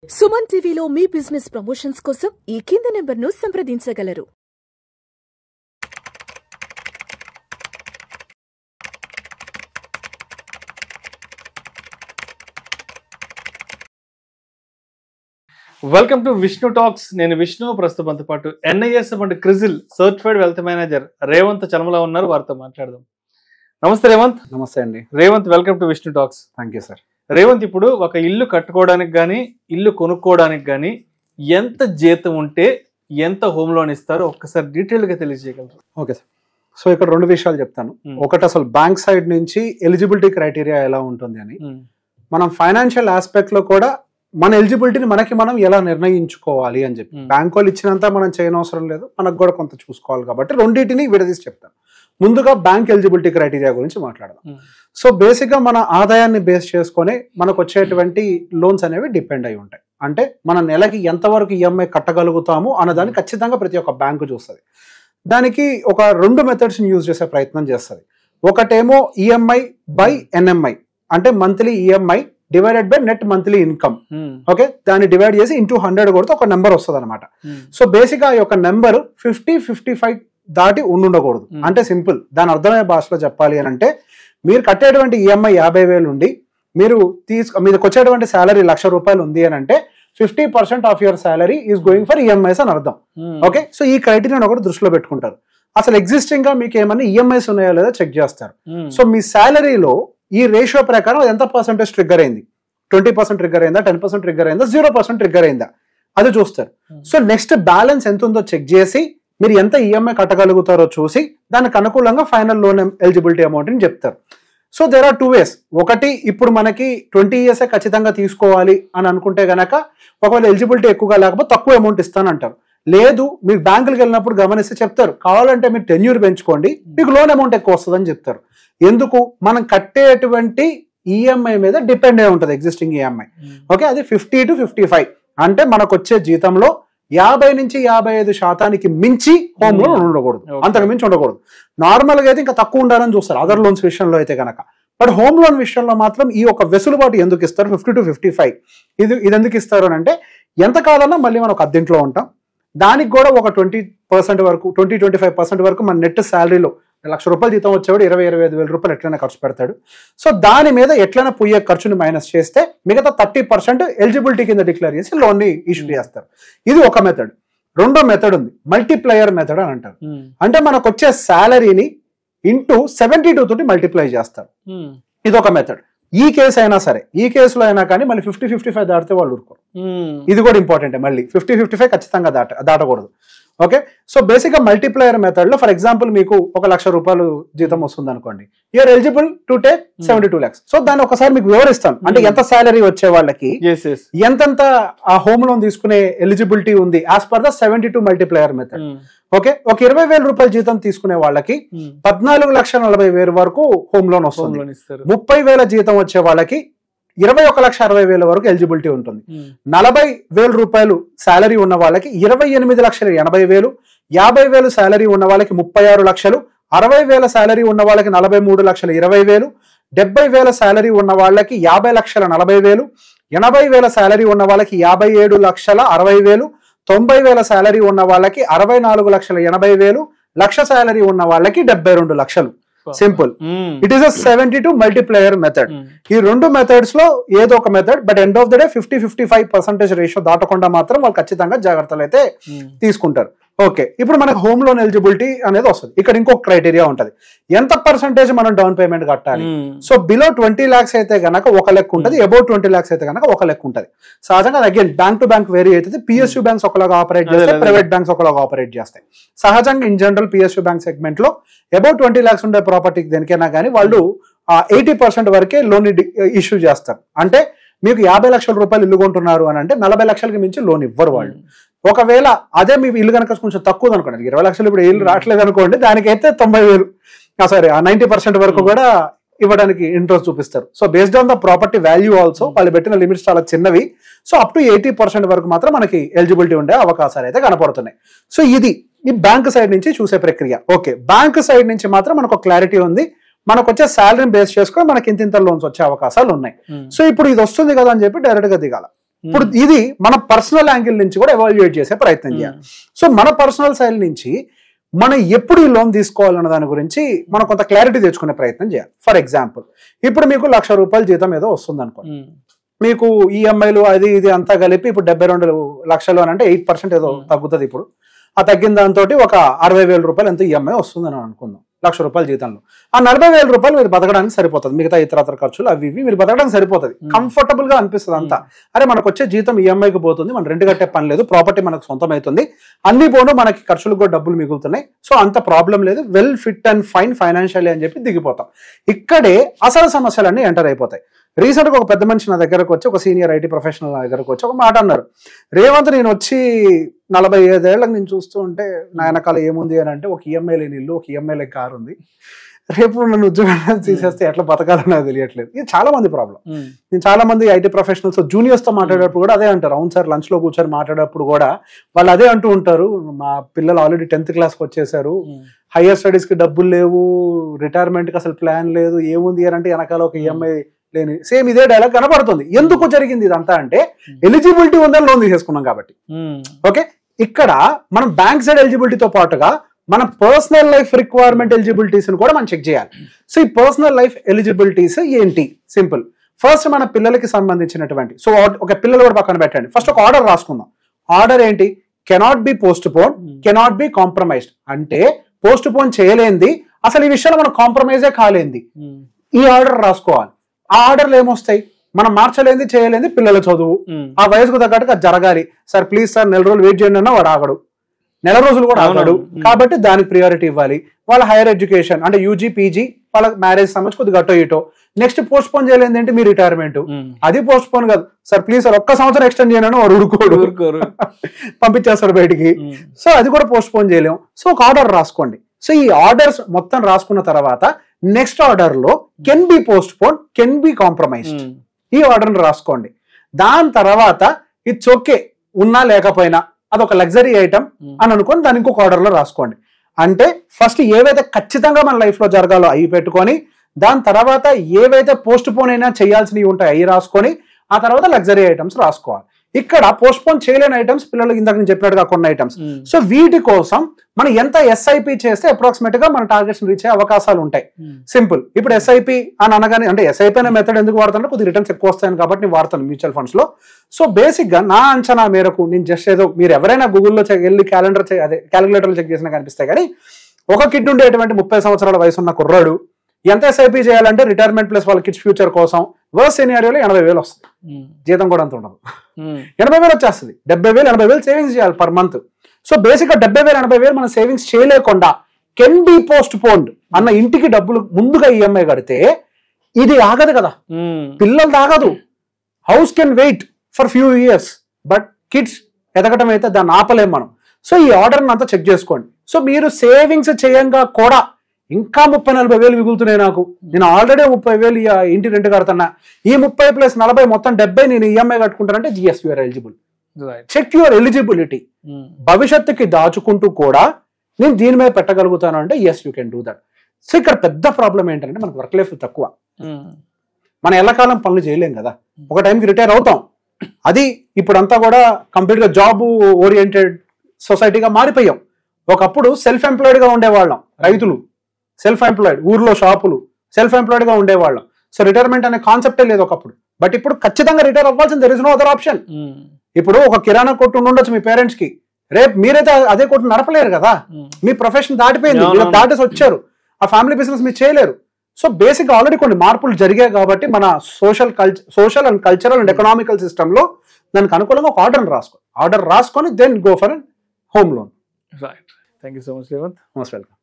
సుమన్ టీవీలో మీ business promotions కోసం ఈ కింది నెంబర్ను సంప్రదించగలరు. Welcome to Vishnu talks. నేను విష్ణు. ప్రస్తుతంతో పాటు NIS and CRISIL certified wealth manager Revanth Chalamala ఉన్నారు. వారితో మాట్లాడదాం. నమస్తే రేవంత్. నమస్తే అండి. Revanth, welcome to Vishnu talks. Thank you sir. Revanth, ఇప్పుడు ఒక ఇల్లు కట్టుకోవడానికి కానీ ఇల్లు కొనుక్కోవడానికి కానీ ఎంత జీతం ఉంటే ఎంత హోమ్ లోన్ ఇస్తారో ఒక్కసారి డీటెయిల్ గా తెలియజేయగలరు? Okay sir. సో ఇక్కడ రెండు విషయాలు చెప్తాను. ఒకటి, అసలు బ్యాంక్ సైడ్ నుంచి ఎలిజిబిలిటీ క్రైటీరియా ఎలా ఉంటుంది అని, మనం ఫైనాన్షియల్ ఆస్పెక్ట్ లో కూడా మన ఎలిజిబిలిటీని మనం ఎలా నిర్ణయించుకోవాలి అని చెప్పి. బ్యాంక్ వాళ్ళు ఇచ్చినంత మనం చేయనవసరం లేదు, మనకు కూడా కొంత చూసుకోవాలి. కాబట్టి రెండింటిని విడదీసి చెప్తాను. ముందుగా బ్యాంక్ ఎలిజిబిలిటీ క్రైటీరియా గురించి మాట్లాడదాం. సో బేసిక్ గా మన ఆదాయాన్ని బేస్ చేసుకొని మనకు వచ్చేటువంటి లోన్స్ అనేవి డిపెండ్ అయి ఉంటాయి. అంటే మన నెలకి ఎంతవరకు EMI కట్టగలుగుతాము అన్నదాన్ని ఖచ్చితంగా ప్రతి ఒక్క బ్యాంకు చూస్తుంది. దానికి ఒక రెండు మెథడ్స్ యూజ్ చేసే ప్రయత్నం చేస్తుంది. ఒకటేమో EMI బై NMI, అంటే monthly EMI divided by net monthly income. Okay, దాన్ని డివైడ్ చేసి ఇంటూ 100 కొడితే ఒక నెంబర్ వస్తుంది అనమాట. సో బేసిక్ గా ఈ యొక్క నెంబర్ 50-55 దాటి ఉండకూడదు. అంటే సింపుల్, దాని అర్థమయ్యే భాషలో చెప్పాలి అని అంటే, మీరు కట్టేటువంటి EMI 50,000 ఉండి మీకు వచ్చేటువంటి శాలరీ 1,00,000 రూపాయలు ఉంది అని అంటే 50% of your salary is going for EMIs అని అర్థం. ఓకే, సో ఈ క్రైటీరియా ఒకటి దృష్టిలో పెట్టుకుంటారు. అసలు ఎగ్జిస్టింగ్ గా మీకు ఏమన్నా EMIs ఉన్నాయో లేదో చెక్ చేస్తారు. సో మీ శాలరీలో ఈ రేషియో ప్రకారం ఎంత పర్సెంటేజ్ ట్రిగ్గర్ అయింది, 20% ట్రిగ్గర్ అయిందా, 10% ట్రిగ్గర్ అయిందా, 0% ట్రిగ్గర్ అయిందా, అది చూస్తారు. సో నెక్స్ట్ బ్యాలెన్స్ ఎంత ఉందో చెక్ చేసి మీరు ఎంత EMI కట్టగలుగుతారో చూసి దానికి అనుకూలంగా ఫైనల్ లోన్ ఎలిజిబిలిటీ అమౌంట్ ని చెప్తారు. So there are 2 ways. ఒకటి, ఇప్పుడు మనకి 20 years ఖచ్చితంగా తీసుకోవాలి అని అనుకుంటే గనక ఒకవేళ ఎలిజిబిలిటీ ఎక్కువగా లేకపోతే తక్కువ అమౌంట్ ఇస్తానంటారు. లేదు, మీరు బ్యాంకులకు వెళ్ళినప్పుడు గమనిస్తే చెప్తారు, కావాలంటే మీరు టెన్యూర్ పెంచుకోండి, మీకు లోన్ అమౌంట్ ఎక్కువ వస్తుందని చెప్తారు. ఎందుకు? మనం కట్టేటువంటి EMI మీద డిపెండ్ అయి ఉంటుంది ఎగ్జిస్టింగ్ EMI. ఓకే, అది 50-55, అంటే మనకు వచ్చే జీతంలో 50-55% మించి హోమ్ లోన్ ఉండకూడదు, అంతకు మించి ఉండకూడదు. నార్మల్ గా అయితే ఇంకా తక్కువ ఉండాలని చూస్తారు అదర్ లోన్స్ విషయంలో అయితే కనుక. బట్ హోమ్ లోన్ విషయంలో మాత్రం ఈ ఒక వెసులుబాటు ఎందుకు ఇస్తారు? 50-55 ఇది ఎందుకు ఇస్తారు అని అంటే, ఎంత కాదన్నా మళ్ళీ మనం ఒక అద్దెంట్లో ఉంటాం, దానికి కూడా ఒక 20% వరకు 20-25% వరకు మన నెట్ శాలరీలో 1,00,000 రూపాయలు జీతం వచ్చేవాడు 20-25 వేల రూపాయలు ఎట్లైనా ఖర్చు పెడతాడు. సో దాని మీద ఎట్లైనా పోయే ఖర్చుని మైనస్ చేస్తే మిగతా 30% ఎలిజిబిలిటీ కింద డిక్లేర్ చేసి లోన్ ని ఇష్యూ చేస్తారు. ఇది ఒక మెథడ్. రెండో మెథడ్ ఉంది, మల్టీప్లయర్ మెథడ్ అని అంటారు. అంటే మనకు వచ్చే శాలరీని ఇంటూ 72 తోటి మల్టిప్లై చేస్తారు. ఇది ఒక మెథడ్. ఈ కేసు అయినా సరే, ఈ కేసులో అయినా కానీ మళ్ళీ 50-55 దాటితే వాళ్ళు ఊరుకోరు. ఇది కూడా ఇంపార్టెంట్. మళ్ళీ 50-55 ఖచ్చితంగా దాటకూడదు. ఓకే, సో బేసిక్ గా మల్టిప్లయర్ మెథడ్ లో ఫర్ ఎగ్జాంపుల్ మీకు 1,00,000 రూపాయలు జీతం వస్తుంది అనుకోండి, you are eligible to take 72 lakhs. సో దాన్ని ఒకసారి మీకు వివరిస్తాను. అంటే ఎంత శాలరీ వచ్చే వాళ్ళకి ఎంతెంత ఆ హోమ్ లోన్ తీసుకునే ఎలిజిబిలిటీ ఉంది as per the 72 multiplier method. Okay, ఒక 20,000 రూపాయల జీతం తీసుకునే వాళ్ళకి 14,40,000 వరకు హోమ్ లోన్ వస్తుంది. 30,000 జీతం వచ్చే వాళ్ళకి 21,60,000 వరకు ఎలిజిబిలిటీ ఉంటుంది. 40,000 రూపాయలు శాలరీ ఉన్న వాళ్ళకి 28,80,000, 50,000 శాలరీ ఉన్న వాళ్ళకి 36 లక్షలు, 60,000 శాలరీ ఉన్న వాళ్ళకి 43,20,000, 70,000 శాలరీ ఉన్న వాళ్ళకి 50,40,000, 80,000 శాలరీ ఉన్న వాళ్ళకి 57,60,000, 90,000 శాలరీ ఉన్న వాళ్ళకి 64,80,000, 1,00,000 శాలరీ ఉన్న వాళ్ళకి 72 లక్షలు. Simple. It is a 72 multiplier method. ఈ రెండు మెథడ్స్ లో ఏదో ఒక method, but end of the day 50-55% ratio దాటకుండా మాత్రం వాళ్ళు ఖచ్చితంగా జాగ్రత్తలు అయితే తీసుకుంటారు. ఓకే, ఇప్పుడు మనకు హోమ్ లోన్ ఎలిజిబిలిటీ అనేది వస్తుంది. ఇక్కడ ఇంకొక క్రైటీరియా ఉంటుంది, ఎంత పర్సెంటేజ్ మనం డౌన్ పేమెంట్ కట్టాలి. సో బిలో 20 lakhs అయితే గనక ఒక లెక్క ఉంటుంది, అబౌవ్ 20 lakhs అయితే గనక ఒక లెక్క ఉంటుంది. సహజంగా again bank to bank vary అవుతుంది. PSU బ్యాంక్స్ ఒకలాగా ఆపరేట్ చేస్తాయి, ప్రైవేట్ బ్యాంక్స్ ఒకలాగా ఆపరేట్ చేస్తాయి. సహజంగా in general PSU bank segment లో అబౌవ్ 20 lakhs ఉండే ప్రాపర్టీకి దేనికైనా కానీ వాళ్ళు 80% వరకే లోన్ ఇష్యూ చేస్తారు. అంటే మీకు 50 లక్షల రూపాయలు ఇల్లు కొంటున్నారు అని అంటే 40 లక్షలకి మించి లోన్ ఇవ్వరు వాళ్ళు. ఒకవేళ అదే మీ ఇల్లు కనుక కొంచెం తక్కువ అనుకోండి, 20 లక్షలు ఇప్పుడు ఇల్లు రావట్లేదు అనుకోండి, దానికైతే 90,000 సారీ 90% వరకు కూడా ఇవ్వడానికి ఇంట్రెస్ట్ చూపిస్తారు. So based on the property value also వాళ్ళు పెట్టిన లిమిట్స్ చాలా చిన్నవి. సో అప్ టు 80% వరకు మాత్రం మనకి ఎలిజిబిలిటీ ఉండే అవకాశాలు అయితే కనపడుతున్నాయి. సో ఇది ఈ బ్యాంక్ సైడ్ నుంచి చూసే ప్రక్రియ. ఓకే, బ్యాంక్ సైడ్ నుంచి మాత్రం మనకు క్లారిటీ ఉంది, మనకు వచ్చే శాలరీని బేస్ చేసుకొని మనకి ఇంత లోన్స్ వచ్చే అవకాశాలు ఉన్నాయి. సో ఇప్పుడు ఇది వస్తుంది కదా అని చెప్పి డైరెక్ట్ గా దిగాల. ఇప్పుడు ఇది మన పర్సనల్ యాంగిల్ నుంచి కూడా ఎవాల్యుయేట్ చేసే ప్రయత్నం చేయాలి. సో మన పర్సనల్ సైడ్ నుంచి మనం ఎప్పుడు ఈ లోన్ తీసుకోవాలన్న దాని గురించి మనం కొంత క్లారిటీ తెచ్చుకునే ప్రయత్నం చేయాలి. ఫర్ ఎగ్జాంపుల్, ఇప్పుడు మీకు ₹1,00,000 జీతం ఏదో వస్తుంది అనుకోండి, మీకు ఈఎంఐలు అది ఇది అంతా కలిపి ఇప్పుడు 72 లక్షలు అని అంటే 8% ఏదో తగ్గుతుంది. ఇప్పుడు ఆ తగ్గిన దాంతో ఒక ₹60,000 ఎంత ఈఎంఐ వస్తుందని అనుకుందాం ₹1,00,000 జీతంలో. ఆ ₹40,000 మీరు బతకడానికి సరిపోతుంది. మిగతా ఇతర ఖర్చులు అవి ఇవి మీరు బతకడానికి సరిపోతుంది. కంఫర్టబుల్ గా అనిపిస్తుంది అంతా. అరే మనకు వచ్చే జీతం ఈఎంఐకి పోతుంది, మనం రెంట్ కట్టే పని లేదు, ప్రాపర్టీ మనకు సొంతం అవుతుంది, అన్ని పోను మనకి ఖర్చులకు కూడా డబ్బులు మిగులుతున్నాయి, సో అంత ప్రాబ్లం లేదు, well fit and fine financially అని చెప్పి దిగిపోతాం. ఇక్కడే అసలు సమస్యలన్నీ ఎంటర్ అయిపోతాయి. రీసెంట్ గా ఒక పెద్ద మనిషి నా దగ్గరకు వచ్చి, ఒక సీనియర్ ఐటీ ప్రొఫెషనల్ నా దగ్గరకు వచ్చి ఒక మాట అన్నారు. రేవంత్, నేను వచ్చి 45 ఏళ్ళకి నేను చూస్తూ ఉంటే నా వెనకాల ఏముంది అని అంటే ఒక ఈఎంఐ లేని ఇల్లు, ఒక ఈఎంఐ లేని కారు ఉంది. రేపు నన్ను ఉద్యోగాన్ని తీసేస్తే ఎట్లా బతకాలని నాకు తెలియట్లేదు. ఇది చాలా మంది ప్రాబ్లం. నేను చాలా మంది ఐటీ ప్రొఫెషనల్స్ జూనియర్స్ తో మాట్లాడేటప్పుడు కూడా అదే అంటారు. అవును సార్, లంచ్ లో కూర్చొని మాట్లాడేటప్పుడు కూడా వాళ్ళు అదే అంటూ ఉంటారు. మా పిల్లలు ఆల్రెడీ 10th క్లాస్కి వచ్చేసారు, హైయర్ స్టడీస్ కి డబ్బులు లేవు, రిటైర్మెంట్ కి అసలు ప్లాన్ లేదు, ఏముంది అని అంటే వెనకాల ఒక ఈఎంఐ లేని. సేమ్ ఇదే డైలాగ్ కనబడుతుంది. ఎందుకు జరిగింది ఇదంతా అంటే ఎలిజిబిలిటీ ఉందని లోన్ తీసేసుకున్నాం కాబట్టి. ఓకే, ఇక్కడ మనం బ్యాంక్ సైడ్ ఎలిజిబిలిటీతో పాటుగా మన పర్సనల్ లైఫ్ రిక్వైర్మెంట్ ఎలిజిబిలిటీస్ కూడా మనం చెక్ చేయాలి. సో ఈ పర్సనల్ లైఫ్ ఎలిజిబిలిటీస్ ఏంటి? సింపుల్. ఫస్ట్ మన పిల్లలకి సంబంధించినటువంటి, సో ఒక పిల్లలు కూడా పక్కన పెట్టండి, ఫస్ట్ ఒక ఆర్డర్ రాసుకుందాం. ఆర్డర్ ఏంటి? Cannot be post phone, cannot be compromised. అంటే పోస్ట్ పోన్ చేయలేంది, అసలు ఈ విషయంలో మనం కాంప్రమైజే కాలేంది, ఈ ఆర్డర్ రాసుకోవాలి. ఆ ఆర్డర్లు ఏమొస్తాయి? మనం మార్చలేంది, చేయలేంది, పిల్లల చదువు, ఆ వయసుకు తగ్గట్టుగా జరగాలి. సార్ ప్లీజ్ సార్ 4 రోజులు వెయిట్ చేయండి అన్నా వాడు ఆగడు, 4 రోజులు కూడా ఆగడు. కాబట్టి దానికి ప్రియారిటీ ఇవ్వాలి. వాళ్ళ హైయర్ ఎడ్యుకేషన్ అంటే యూజీ పీజీ, వాళ్ళ మ్యారేజ్ సంబంధించి కొద్దిగా అటో ఇటో. నెక్స్ట్ పోస్ట్ పోన్ చేయలేదు ఏంటి? మీ రిటైర్మెంట్. అది పోస్ట్ పోన్ కాదు సార్, ప్లీజ్ సార్ 1 సంవత్సరం ఎక్స్టెండ్ చేయను, వాడు ఉడుకోడు, పంపించేస్తాడు బయటికి. సో అది కూడా పోస్ట్ పోన్ చేయలేము. సో ఒక ఆర్డర్ రాసుకోండి. సో ఈ ఆర్డర్స్ మొత్తం రాసుకున్న తర్వాత నెక్స్ట్ ఆర్డర్ లో can be post phone, can be compromised, ఈ ఆర్డర్ రాసుకోండి. దాని తర్వాత ఇట్స్ ఓకే ఉన్నా లేకపోయినా అదొక లగ్జరీ ఐటమ్ అని అనుకొని దాని ఇంకొక ఆర్డర్ లో రాసుకోండి. అంటే ఫస్ట్ ఏవైతే ఖచ్చితంగా మన లైఫ్ లో జరగాలో అవి పెట్టుకొని, దాని తర్వాత ఏవైతే పోస్ట్ పోన్ అయినా చేయాల్సినవి ఉంటాయి అవి రాసుకొని, ఆ తర్వాత లగ్జరీ ఐటమ్స్ రాసుకోవాలి. ఇక్కడ పోస్ట్ పోన్ చేయలేని ఐటమ్స్, పిల్లలకి ఇందాక నేను చెప్పినట్టుగా కొన్ని ఐటమ్స్. సో వీటి కోసం మనం ఎంత ఎస్ఐపి చేస్తే అప్రాక్సిమేట్ గా మన టార్గెట్స్ రీచ్ అయ్యే అవకాశాలు ఉంటాయి. సింపుల్. ఇప్పుడు ఎస్ఐపి అని అనగానే, అంటే ఎస్ఐపి అనే మెథడ్ ఎందుకు వాడుతుంటే కొద్దిగా రిటర్న్స్ ఎక్కువ వస్తాయని కాబట్టి నేను వాడతాను మ్యూచువల్ ఫండ్స్ లో. సో బేసిక్ గా నా అంచనా మేరకు నేను జస్ట్ ఏదో, మీరు ఎవరైనా గూగుల్లో వెళ్ళి క్యాలిక్యులేటర్లు చెక్ చేసినా కనిపిస్తాయి, కానీ ఒక కిడ్ ఉండేటువంటి 30 సంవత్సరాల వయసు ఉన్న కుర్రాడు ఎంత ఎస్ఐపి చేయాలంటే రిటైర్మెంట్ ప్లస్ వాళ్ళ కిడ్స్ ఫ్యూచర్ కోసం వర్స్ సినారియోలో 80,000 వస్తుంది. జీతం కూడా అంత ఉండదు, 80,000 వచ్చేస్తుంది. 70,000 80,000 సేవింగ్స్ చేయాలి పర్ మంత్. సో బేసిక్ గా 70,000 80,000 మనం సేవింగ్స్ చేయలేకుండా కెన్ బి పోస్ట్ పోన్డ్ అన్న ఇంటికి డబ్బులు ముందుగా ఈఎంఐ కడితే ఇది ఆగదు కదా, పిల్లలు ఆగదు. House can wait for few years, but kids ఎదగటం అయితే దాన్ని ఆపలేం మనం. సో ఈ ఆర్డర్ అంతా చెక్ చేసుకోండి. సో మీరు సేవింగ్స్ చేయంగా కూడా ఇంకా 30-40,000 మిగులుతున్నాయి నాకు, నేను ఆల్రెడీ 30,000 ఇంటి రెంట్ కడుతున్నా, ఈ 30 + 40 మొత్తం 70 నేను ఈఎంఐ కట్టుకుంటానంటే yes you're eligible. Check your eligibility. భవిష్యత్తుకి దాచుకుంటూ కూడా నేను దీని మీద పెట్టగలుగుతాను అంటే yes you can do that. So ఇక్కడ పెద్ద ప్రాబ్లం ఏంటంటే మనకు వర్క్ లైఫ్ తక్కువ, మనం ఎల్లకాలం పనులు చేయలేం కదా, ఒక టైంకి రిటైర్ అవుతాం. అది ఇప్పుడంతా కూడా కంప్లీట్ గా జాబ్ ఓరియంటెడ్ సొసైటీగా మారిపోయాం. ఒకప్పుడు సెల్ఫ్ ఎంప్లాయిడ్ గా ఉండేవాళ్ళం, రైతులు సెల్ఫ్ ఎంప్లాయిడ్, ఊర్లో షాపులు సెల్ఫ్ ఎంప్లాయిడ్ గా ఉండేవాళ్ళం. సో రిటైర్మెంట్ అనే కాన్సెప్టే లేదు ఒకప్పుడు. బట్ ఇప్పుడు ఖచ్చితంగా రిటైర్ అవ్వాల్సింది, there is no other option. ఇప్పుడు ఒక కిరాణా కొట్టు ఉండొచ్చు మీ పేరెంట్స్ కి, రేపు మీరైతే అదే కొట్టు నడపలేరు కదా, మీ ప్రొఫెషన్ దాటిపోయింది, మీరు దాటేసి వచ్చారు, ఆ ఫ్యామిలీ బిజినెస్ మీరు చేయలేరు. సో బేసిక్ ఆల్రెడీ కొన్ని మార్పులు జరిగాయి కాబట్టి మన social and cultural and economical system లో దానికి అనుకూలంగా ఒక ఆర్డర్ రాసుకొని then go for home loan. Right. Thank you so much Revanth. Most welcome.